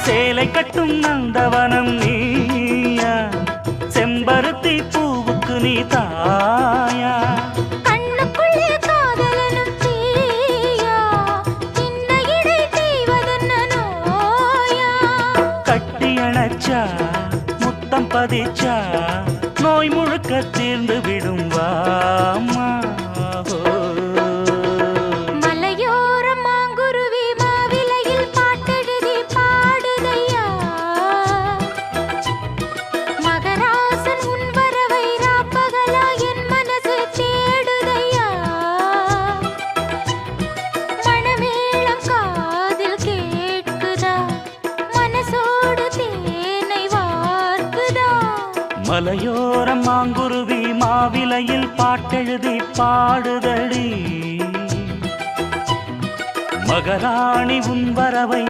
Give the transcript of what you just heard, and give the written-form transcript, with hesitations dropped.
சேலை கட்டும் நந்தவனம் நீயா, செம்பருத்தி பூவுக்கு நீ தாயா. கண்ணுக்குள்ளே காதலனும் தீயா, சின்ன இடை செய்வதென்ன நோயா. கட்டி அணைச்சா முத்தம் பதிச்சா நோய் முழுக்க தீர்ந்து விடும் வாமா. மலையோரம் மாங்குருவி மாவிலையில் பாட்டெழுதி பாடுதையா, மகராசன் உன் வரவை ராப்பகலா என் மனசு தேடுதையா. மணமேளம் காதில் கேட்குதா, மனசோடு தேனை வார்க்குதா. மலையோரம் மாங்குருவி மாவிலையில் பாட்டெழுதி பாடுதடி, மகராணி உன் வரவை